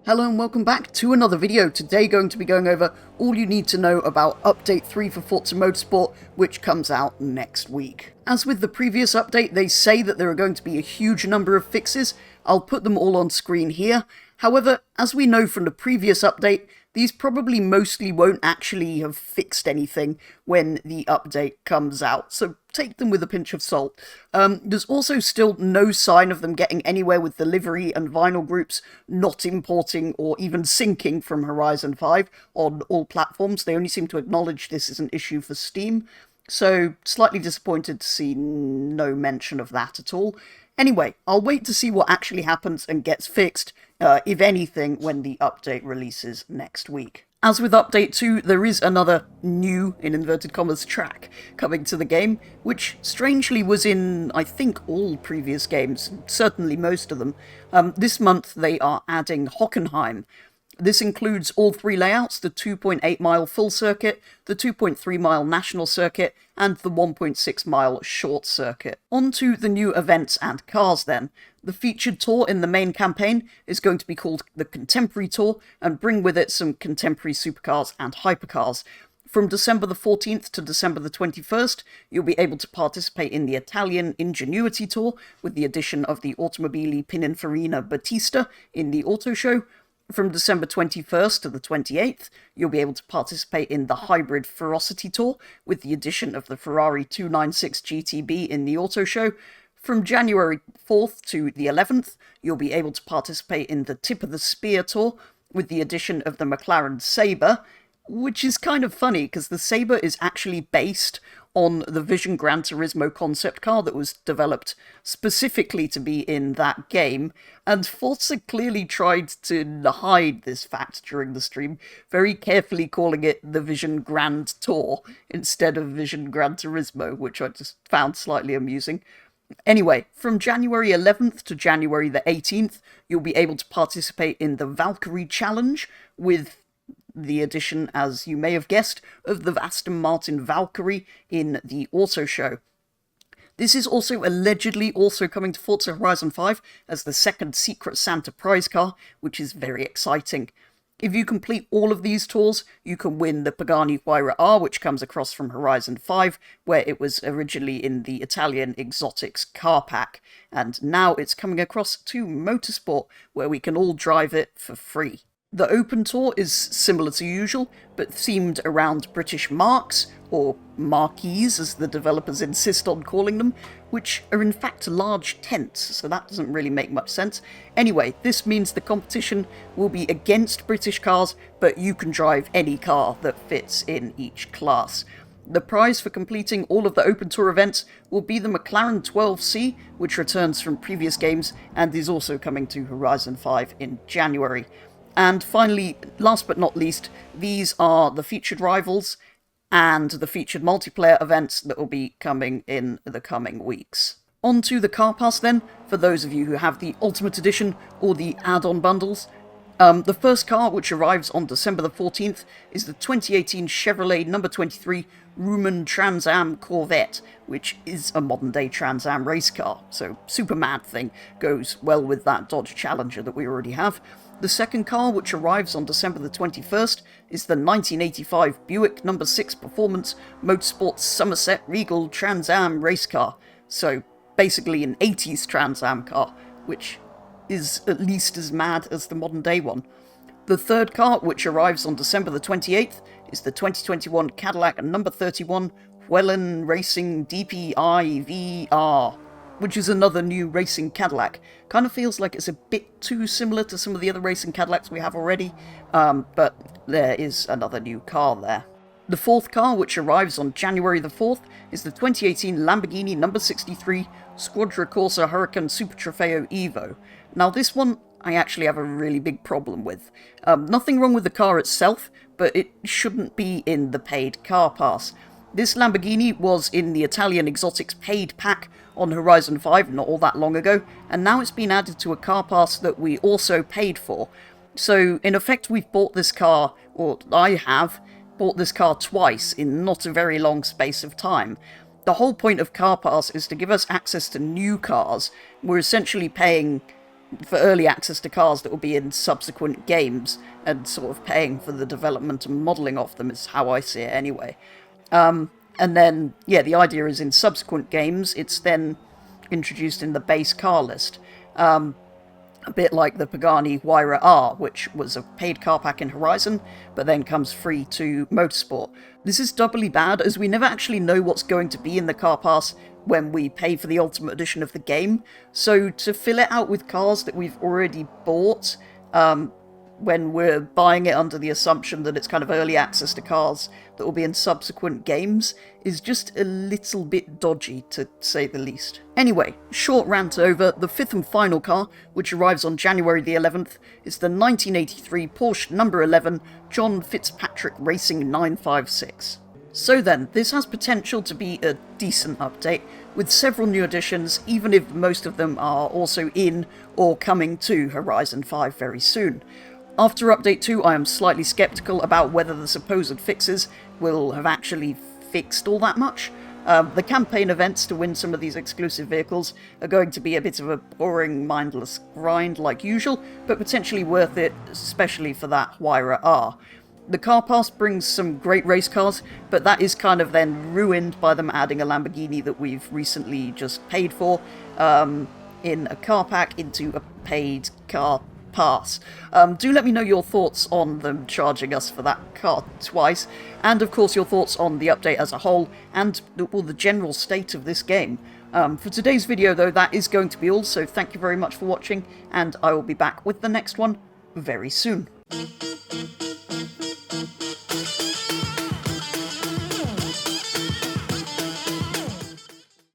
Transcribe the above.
Hello and welcome back to another video. Today going to be going over all you need to know about Update 3 for Forza Motorsport, which comes out next week. As with the previous update, they say that there are going to be a huge number of fixes. I'll put them all on screen here. However, as we know from the previous update, these probably mostly won't actually have fixed anything when the update comes out, so take them with a pinch of salt. There's also still no sign of them getting anywhere with the livery and vinyl groups not importing or even syncing from Horizon 5 on all platforms. They only seem to acknowledge this is an issue for Steam, so slightly disappointed to see no mention of that at all. Anyway, I'll wait to see what actually happens and gets fixed, if anything, when the update releases next week. As with Update 2, there is another new, in inverted commas, track coming to the game, which strangely was in, I think, all previous games, certainly most of them. This month they are adding Hockenheim. This includes all three layouts, the 2.8 mile full circuit, the 2.3 mile national circuit, and the 1.6 mile short circuit. On to the new events and cars then. The featured tour in the main campaign is going to be called the Contemporary Tour and bring with it some contemporary supercars and hypercars. From December the 14th to December the 21st, you'll be able to participate in the Italian Ingenuity Tour with the addition of the Automobili Pininfarina Battista in the Auto Show. From December 21st to the 28th, you'll be able to participate in the Hybrid Ferocity Tour with the addition of the Ferrari 296 GTB in the Auto Show. From January 4th to the 11th, you'll be able to participate in the Tip of the Spear Tour with the addition of the McLaren Sabre, which is kind of funny because the Sabre is actually based on the Vision Gran Turismo concept car that was developed specifically to be in that game, and Forza clearly tried to hide this fact during the stream, very carefully calling it the Vision Grand Tour instead of Vision Gran Turismo, which I just found slightly amusing. Anyway, from January 11th to January the 18th, you'll be able to participate in the Valkyrie Challenge with the addition, as you may have guessed, of the Aston Martin Valkyrie in the Auto Show. This is also allegedly also coming to Forza Horizon 5 as the second Secret Santa prize car, which is very exciting. If you complete all of these tours, you can win the Pagani Huayra R, which comes across from Horizon 5, where it was originally in the Italian Exotics car pack, and now it's coming across to Motorsport, where we can all drive it for free. The Open Tour is similar to usual, but themed around British marques, or marquees as the developers insist on calling them, which are in fact large tents, so that doesn't really make much sense. Anyway, this means the competition will be against British cars, but you can drive any car that fits in each class. The prize for completing all of the Open Tour events will be the McLaren 12C, which returns from previous games and is also coming to Horizon 5 in January. And finally, last but not least, these are the featured rivals and the featured multiplayer events that will be coming in the coming weeks. On to the car pass then, for those of you who have the Ultimate Edition or the add-on bundles. The first car, which arrives on December the 14th, is the 2018 Chevrolet No. 23 Rumen Trans Am Corvette, which is a modern-day Trans Am race car, so super mad thing, goes well with that Dodge Challenger that we already have. The second car, which arrives on December the 21st, is the 1985 Buick No. 6 Performance Motorsport Somerset Regal Trans Am race car, so basically an 80s Trans Am car, which is at least as mad as the modern day one. The third car, which arrives on December the 28th, is the 2021 Cadillac No. 31 Whelen Racing DPI VR, which is another new racing Cadillac. Kind of feels like it's a bit too similar to some of the other racing Cadillacs we have already, but there is another new car there. The fourth car, which arrives on January the 4th, is the 2018 Lamborghini No. 63 Squadra Corsa Huracan Super Trofeo Evo. Now this one I actually have a really big problem with. Nothing wrong with the car itself, but it shouldn't be in the paid car pass. This Lamborghini was in the Italian Exotics paid pack on Horizon 5 not all that long ago, and now it's been added to a car pass that we also paid for. So in effect we've bought this car, or I have, bought this car twice in not a very long space of time. The whole point of car pass is to give us access to new cars. We're essentially paying for early access to cars that will be in subsequent games, and sort of paying for the development and modelling of them is how I see it anyway. And then, yeah, the idea is in subsequent games, it's then introduced in the base car list. A bit like the Pagani Huayra R, which was a paid car pack in Horizon, but then comes free to Motorsport. This is doubly bad, as we never actually know what's going to be in the car pass when we pay for the Ultimate Edition of the game, so to fill it out with cars that we've already bought, when we're buying it under the assumption that it's kind of early access to cars that will be in subsequent games, is just a little bit dodgy, to say the least. Anyway, short rant over. The fifth and final car, which arrives on January the 11th, is the 1983 Porsche number 11 John Fitzpatrick Racing 956. So then, this has potential to be a decent update, with several new additions, even if most of them are also in or coming to Horizon 5 very soon. After Update 2, I am slightly sceptical about whether the supposed fixes will have actually fixed all that much. The campaign events to win some of these exclusive vehicles are going to be a bit of a boring, mindless grind like usual, but potentially worth it, especially for that Huayra R. The car pass brings some great race cars, but that is kind of then ruined by them adding a Lamborghini that we've recently just paid for in a car pack into a paid car pass. Do let me know your thoughts on them charging us for that car twice, and of course your thoughts on the update as a whole, and the general state of this game. For today's video though, that is going to be all, so thank you very much for watching, and I will be back with the next one very soon.